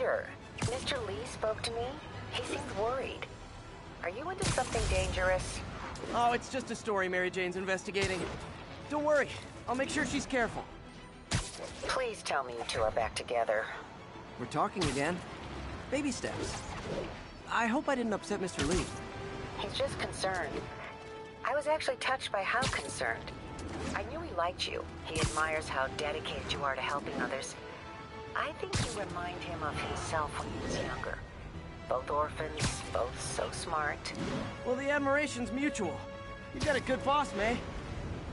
Peter, Mr. Lee spoke to me. He seemed worried. Are you into something dangerous? Oh, it's just a story Mary Jane's investigating. Don't worry, I'll make sure she's careful. Please tell me you two are back together. We're talking again. Baby steps. I hope I didn't upset Mr. Lee. He's just concerned. I was actually touched by how concerned. I knew he liked you. He admires how dedicated you are to helping others. I think you remind him of himself when he was younger. Both orphans, both so smart. Well, the admiration's mutual. You got a good boss, May.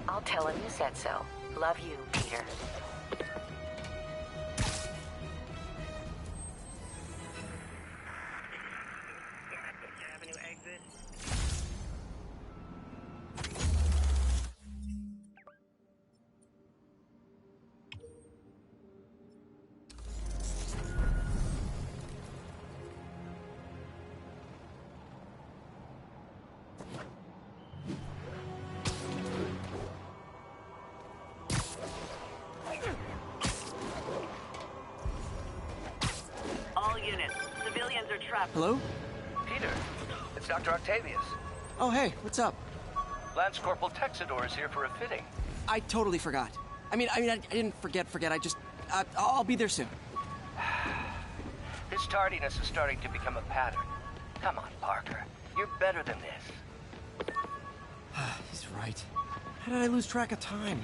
I'll tell him you said so. Love you, Peter. Hello? Peter, it's Dr. Octavius. Oh, hey, what's up? Lance Corporal Texador is here for a fitting. I totally forgot. I didn't forget. I'll be there soon. This tardiness is starting to become a pattern. Come on, Parker. You're better than this. He's right. How did I lose track of time?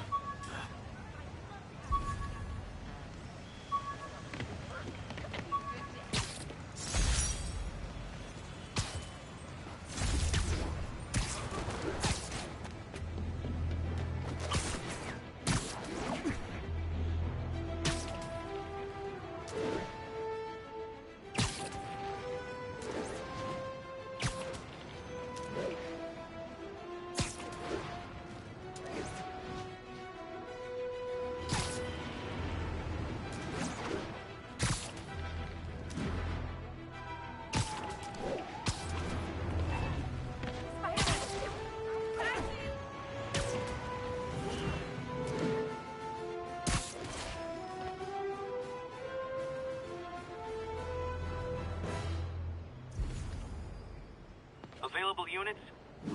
Available units?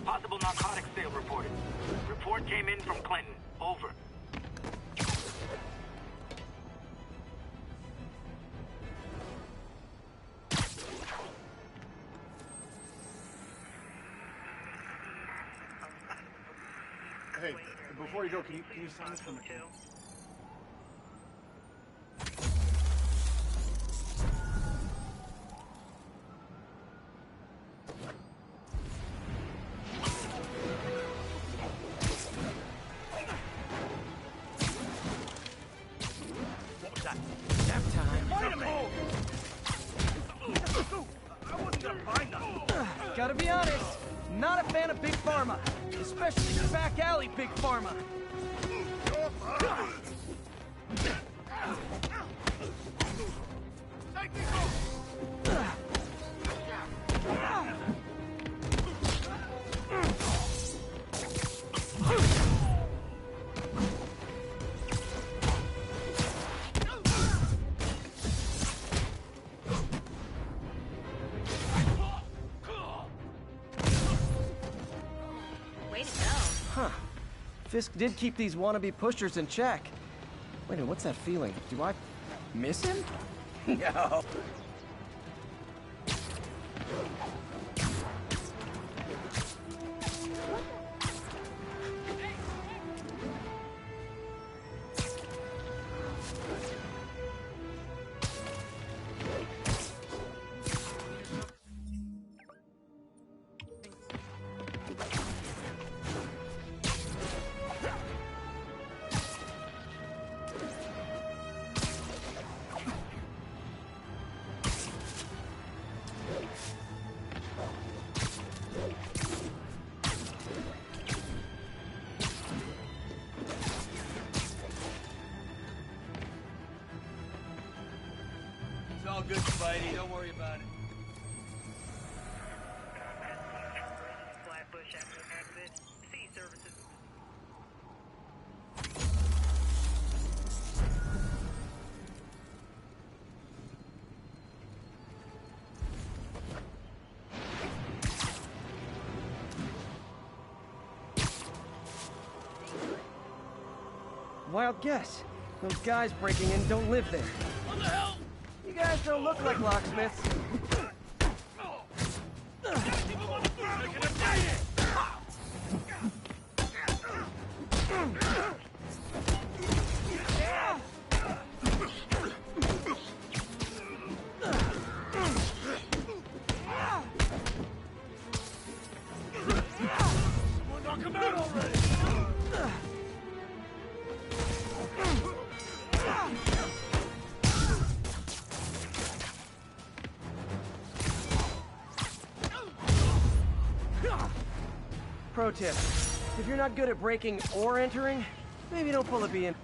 Possible narcotics sale reported. Report came in from Clinton. Over. Hey, before you go, can you sign this for me? Gotta be honest, not a fan of Big Pharma, especially back alley Big Pharma. Huh. Fisk did keep these wannabe pushers in check. Wait a minute, what's that feeling? Do I miss him? No. It's all good, Spidey. Don't worry about it. Flatbush exit. C services. wild guess. Those guys breaking in don't live there. What the hell? You guys don't look like locksmiths. Pro tip, if you're not good at breaking or entering, maybe don't pull a B in.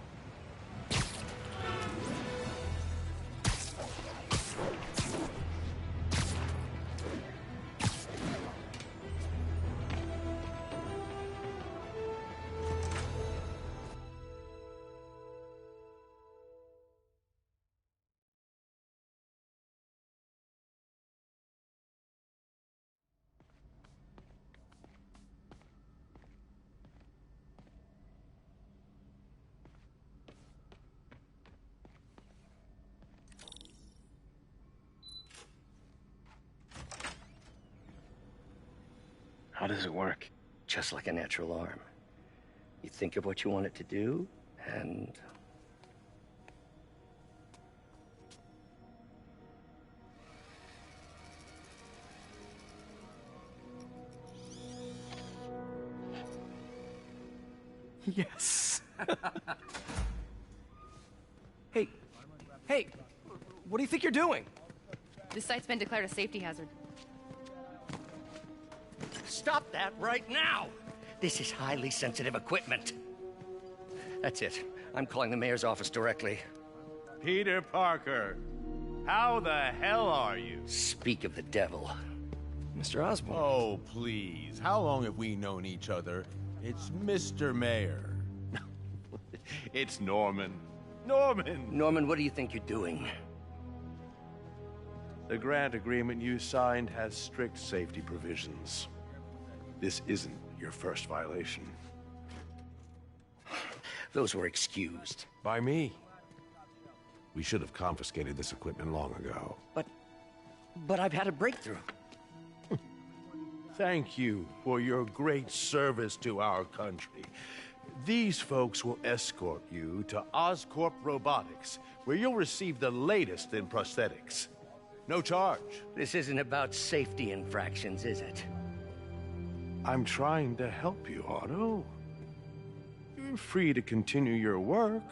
How does it work? Just like a natural arm. You think of what you want it to do, and... Yes. Hey, what do you think you're doing? This site's been declared a safety hazard. Stop that right now! This is highly sensitive equipment. That's it. I'm calling the mayor's office directly. Peter Parker, how the hell are you? Speak of the devil. Mr. Osborn. Oh, please. How long have we known each other? It's Mr. Mayor. It's Norman. Norman! Norman, what do you think you're doing? The grant agreement you signed has strict safety provisions. This isn't your first violation. Those were excused. By me. We should have confiscated this equipment long ago. But I've had a breakthrough. Thank you for your great service to our country. These folks will escort you to Oscorp Robotics, where you'll receive the latest in prosthetics. No charge. This isn't about safety infractions, is it? I'm trying to help you, Otto. You're free to continue your work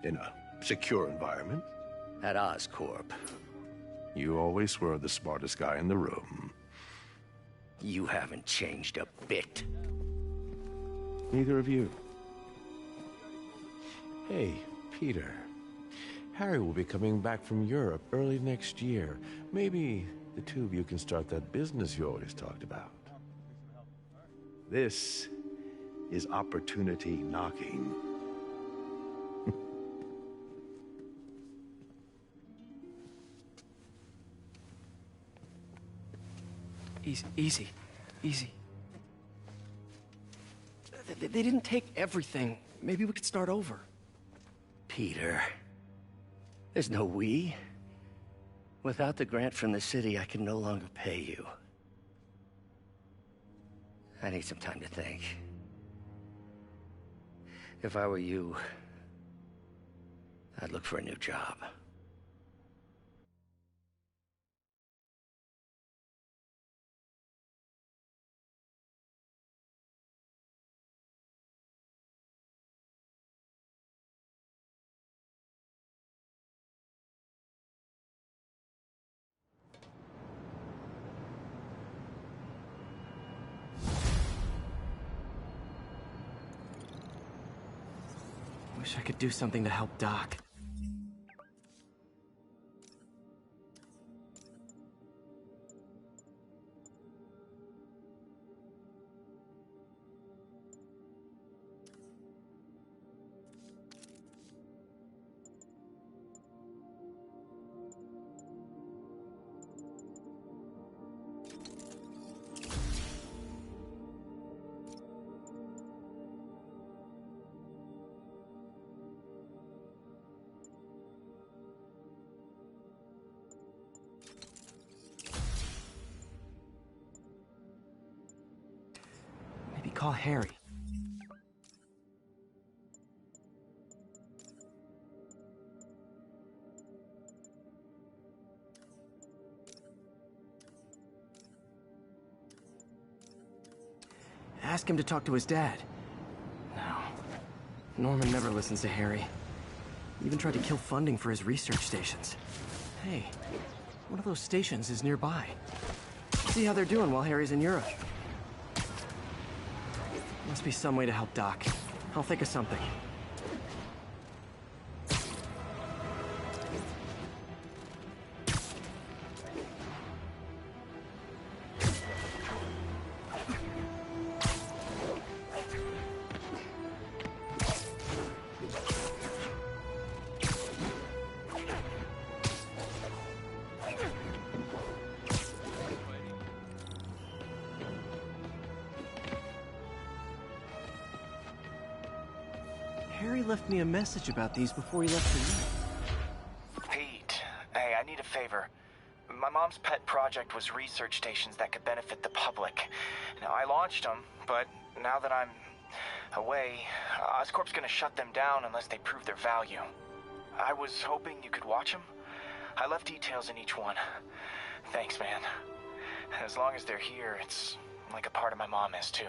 in a secure environment. At Oscorp. You always were the smartest guy in the room. You haven't changed a bit. Neither of you. Hey, Peter. Harry will be coming back from Europe early next year. Maybe the two of you can start that business you always talked about. This is opportunity knocking. Easy. They didn't take everything. Maybe we could start over. Peter, there's no we. Without the grant from the city, I can no longer pay you. I need some time to think. If I were you, I'd look for a new job. Wish I could do something to help Doc. call Harry. Ask him to talk to his dad. No. Norman never listens to Harry. He even tried to kill funding for his research stations. Hey, one of those stations is nearby. See how they're doing while Harry's in Europe. Must be some way to help Doc. I'll think of something. Harry left me a message about these before he left for you. Pete, hey, I need a favor. My mom's pet project was research stations that could benefit the public. Now, I launched them, but now that I'm away, Oscorp's gonna shut them down unless they prove their value. I was hoping you could watch them. I left details in each one. Thanks, man. As long as they're here, it's like a part of my mom is, too.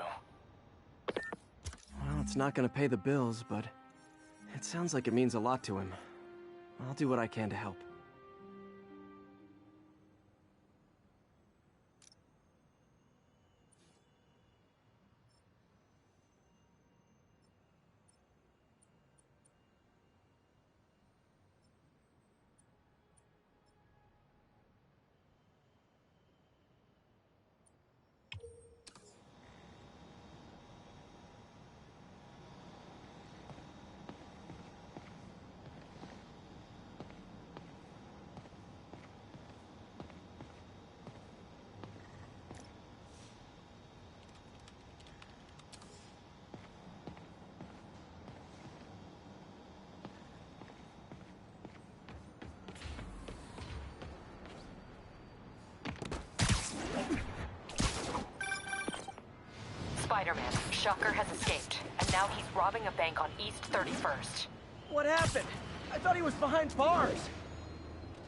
Well, it's not gonna pay the bills, but it sounds like it means a lot to him. I'll do what I can to help. Spider-Man, Shocker has escaped, and now he's robbing a bank on East 31st. What happened? I thought he was behind bars.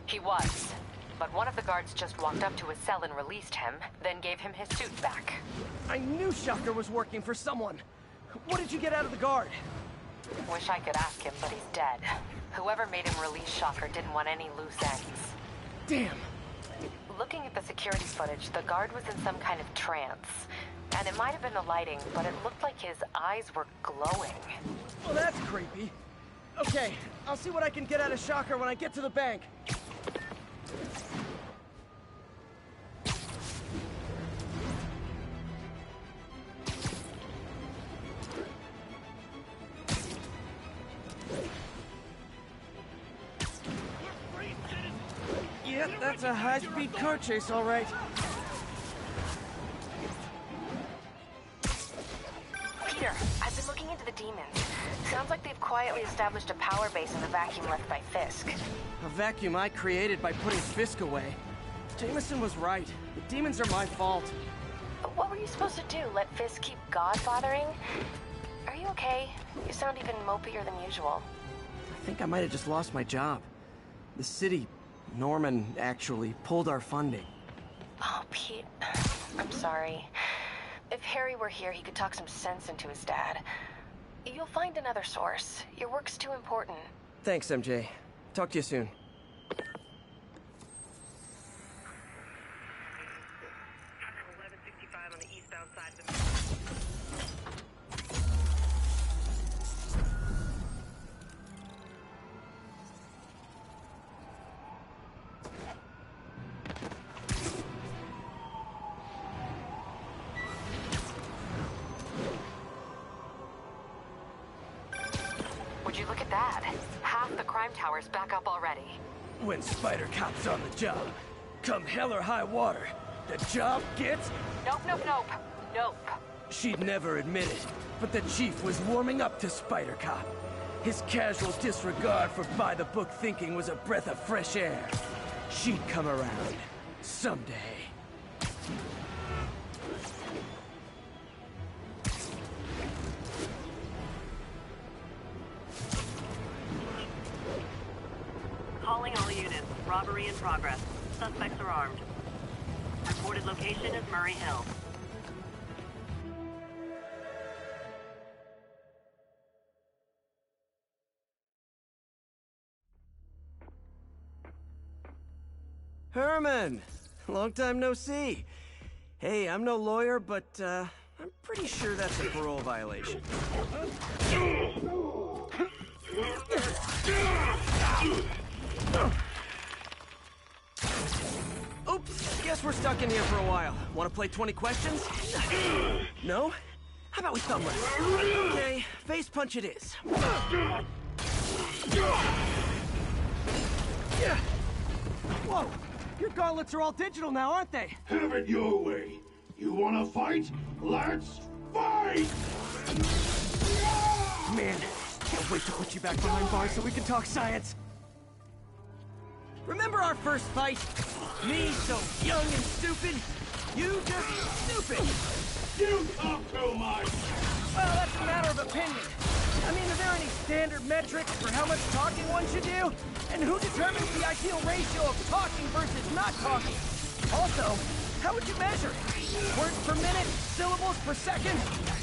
He was, but one of the guards just walked up to his cell and released him, then gave him his suit back. I knew Shocker was working for someone. What did you get out of the guard? Wish I could ask him, but he's dead. Whoever made him release Shocker didn't want any loose ends. Damn. Looking at the security footage, the guard was in some kind of trance. And it might have been the lighting, but it looked like his eyes were glowing. Well, that's creepy. Okay, I'll see what I can get out of Shocker when I get to the bank. Yep, that's a high-speed car chase, all right. Peter, I've been looking into the demons. Sounds like they've quietly established a power base in the vacuum left by Fisk. A vacuum I created by putting Fisk away. Jameson was right. The demons are my fault. What were you supposed to do? Let Fisk keep godfathering? Are you okay? You sound even mopier than usual. I think I might have just lost my job. The city, Norman, actually, pulled our funding. Oh, Pete. I'm sorry. If Harry were here, he could talk some sense into his dad. You'll find another source. Your work's too important. Thanks, MJ. Talk to you soon. On the eastbound side of Would you look at that? Half the crime tower's back up already. When Spider Cop's on the job, come hell or high water, the job gets... Nope, nope, nope. Nope. She'd never admit it, but the chief was warming up to Spider Cop. His casual disregard for by-the-book thinking was a breath of fresh air. She'd come around. Someday. progress. Suspects are armed. Reported location is Murray Hill. Herman! Long time no see. Hey, I'm no lawyer, but, I'm pretty sure that's a parole violation. Oops, guess we're stuck in here for a while. Want to play 20 questions? No? How about we thumb wrestle? Okay, face punch it is. Whoa! Your gauntlets are all digital now, aren't they? Have it your way. You wanna fight? Let's fight! Man, can't wait to put you back behind bars so we can talk science. Remember our first fight? Me so young and stupid, you just stupid. You talk too much! Well, that's a matter of opinion. I mean, are there any standard metrics for how much talking one should do? And who determines the ideal ratio of talking versus not talking? Also, how would you measure it? Words per minute? Syllables per second?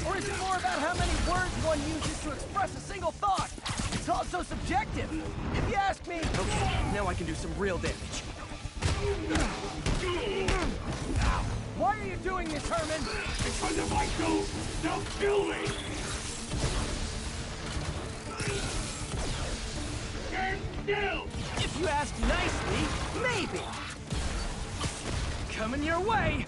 Or is it more about how many words one uses to express a single thought? It's all so subjective. If you ask me... Okay, now I can do some real damage. Why are you doing this, Herman? Because if I don't, they'll kill me! Stand still! If you ask nicely, maybe. Coming your way!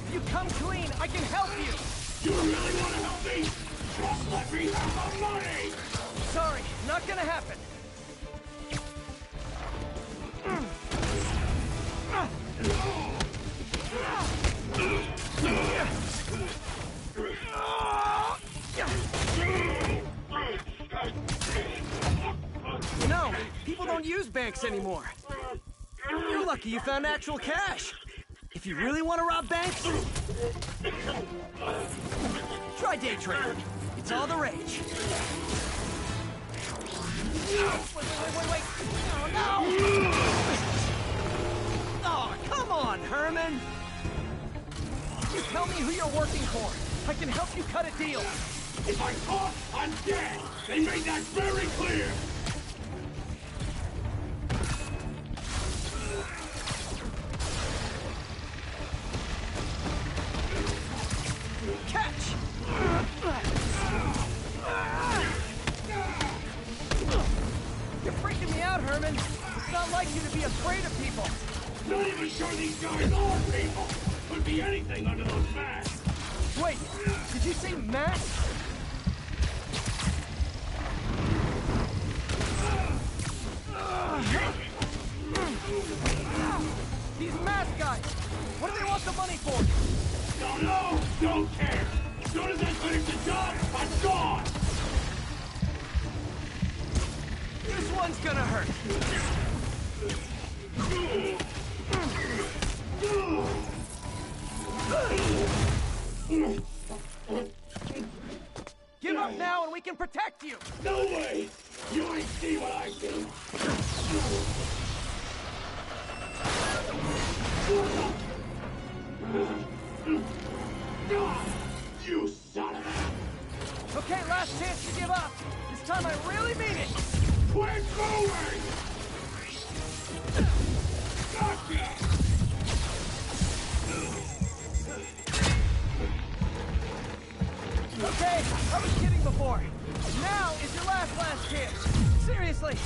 If you come clean, I can help you! You really want to help me? Just let me have the money! Sorry, not gonna happen. No, people don't use banks anymore. You're lucky you found actual cash. If you really want to rob banks, try day trading. It's all the rage. Wait. Oh, no! Oh, come on, Herman! Just tell me who you're working for. I can help you cut a deal. If I talk, I'm dead! They made that very clear! Catch! You're freaking me out, Herman. It's not like you to be afraid of people. Not even sure these guys are people! Could be anything under those masks! Wait, did you say masks? These mask guys! What do they want the money for? Don't know! Don't care! As soon as I finish the job, I'm gone! This one's gonna hurt. Give up now and we can protect you! No way! You ain't see what I see! You son of a... Okay, last chance to give up. This time I really mean it. Quit moving! Gotcha! Okay, I was kidding before. Now is your last chance. Seriously.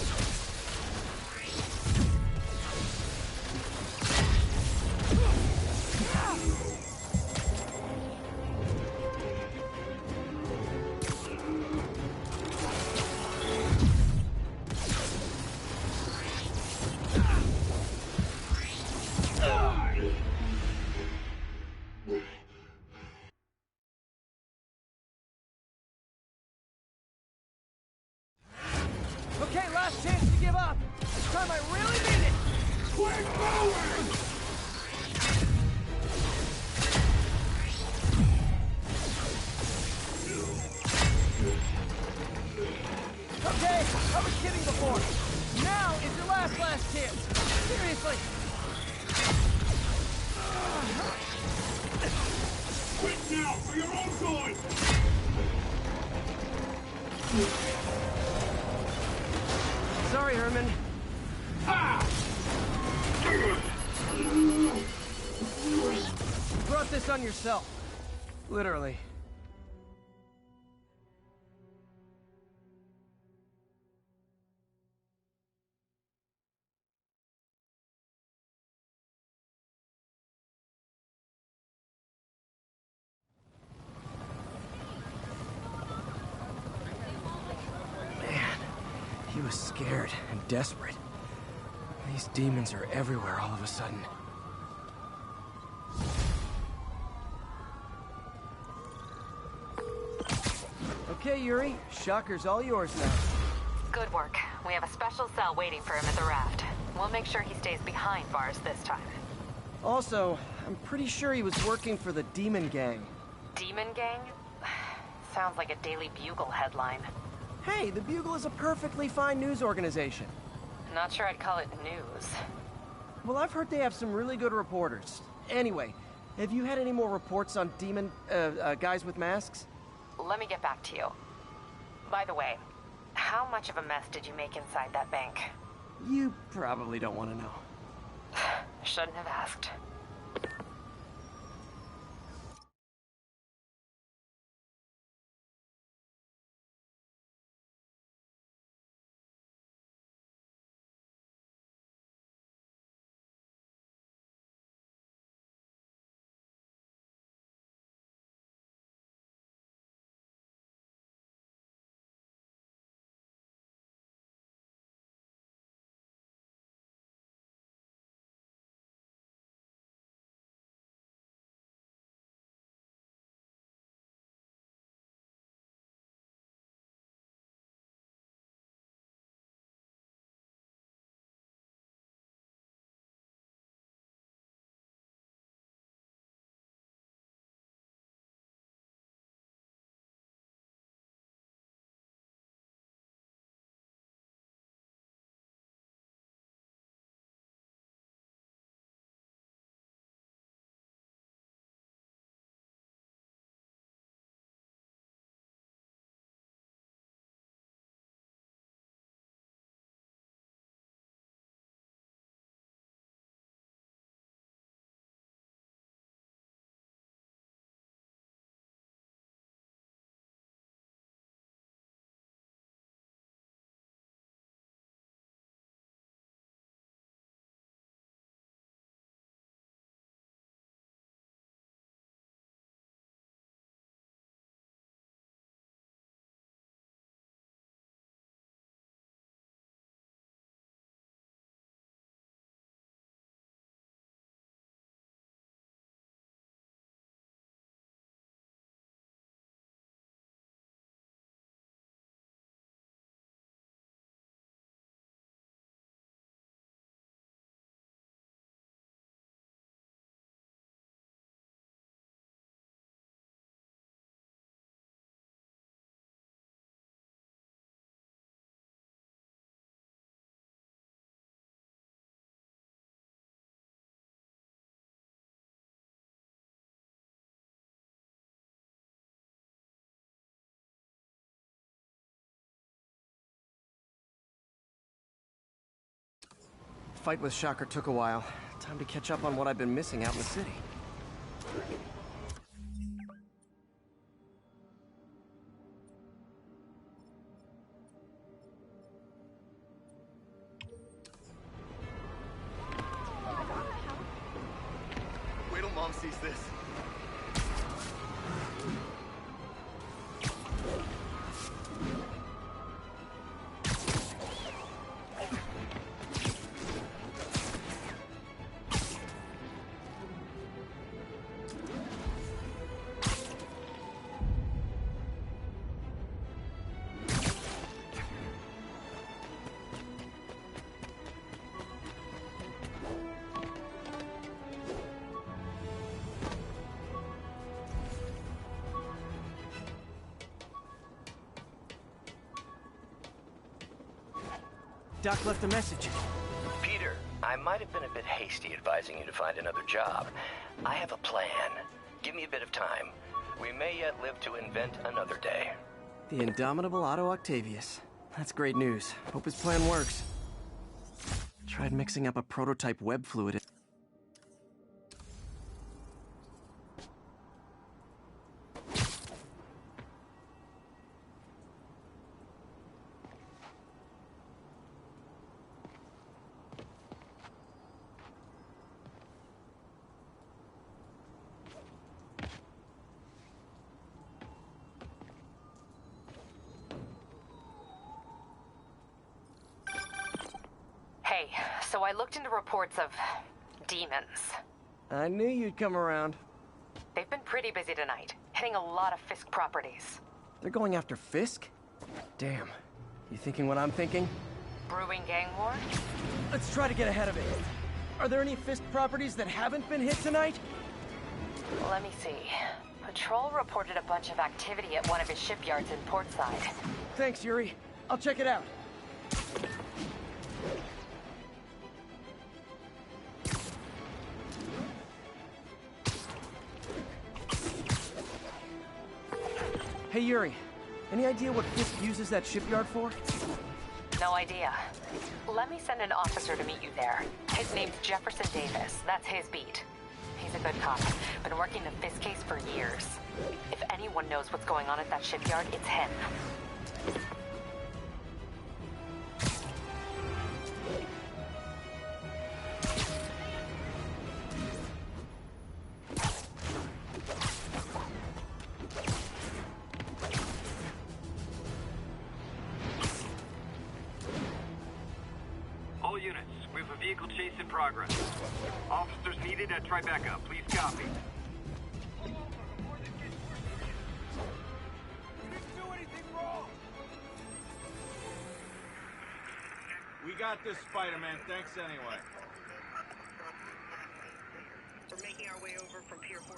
Okay, last chance to give up. This time I really mean it. Quit moving! Okay, I was kidding before. Now is your last chance. Seriously. Quit now, for your own good! Sorry, Herman. Ha! You brought this on yourself. Literally. Man, he was scared and desperate. These demons are everywhere all of a sudden. Okay, Yuri. Shocker's all yours now. Good work. We have a special cell waiting for him at the raft. We'll make sure he stays behind bars this time. Also, I'm pretty sure he was working for the Demon Gang. Demon Gang? Sounds like a Daily Bugle headline. Hey, the Bugle is a perfectly fine news organization. Not sure I'd call it news. Well, I've heard they have some really good reporters. Anyway, have you had any more reports on demon, guys with masks? Let me get back to you. By the way, how much of a mess did you make inside that bank? You probably don't want to know. Shouldn't have asked. Fight with Shocker took a while. Time to catch up on what I've been missing out in the city. Wait till Mom sees this. Doc left a message. Peter, I might have been a bit hasty advising you to find another job. I have a plan. Give me a bit of time. We may yet live to invent another day. The indomitable Otto Octavius. That's great news. Hope his plan works. Tried mixing up a prototype web fluid. Hey, so I looked into reports of demons. I knew you'd come around. They've been pretty busy tonight, hitting a lot of Fisk properties. They're going after Fisk? Damn. You thinking what I'm thinking? Brewing gang war? Let's try to get ahead of it. Are there any Fisk properties that haven't been hit tonight? Let me see. Patrol reported a bunch of activity at one of his shipyards in Portside. Thanks, Yuri. I'll check it out. Hey, Yuri. Any idea what Fisk uses that shipyard for? No idea. Let me send an officer to meet you there. His name's Jefferson Davis. That's his beat. He's a good cop. Been working the Fisk case for years. If anyone knows what's going on at that shipyard, it's him. All units, we have a vehicle chase in progress. Officers needed at Tribeca. Please copy. We got this, Spider-Man. Thanks anyway. We're making our way over from Pier 4.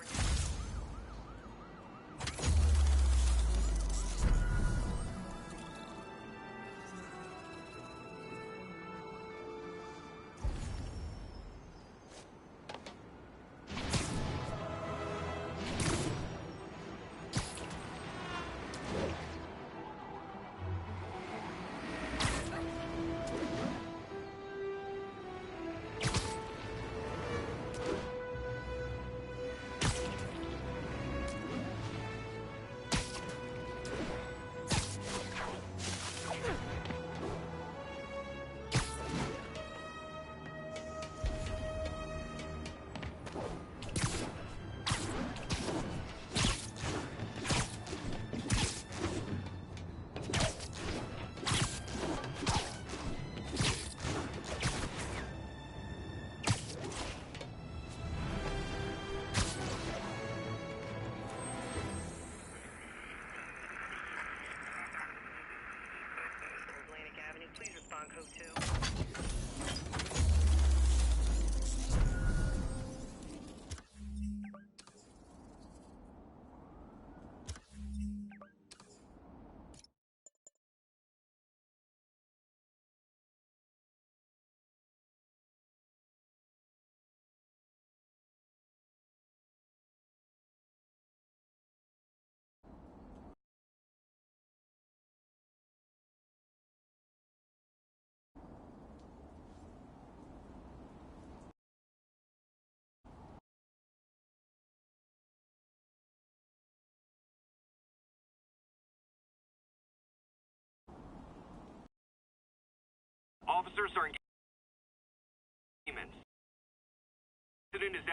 Please respond code 2. Officers are engaged. Incident is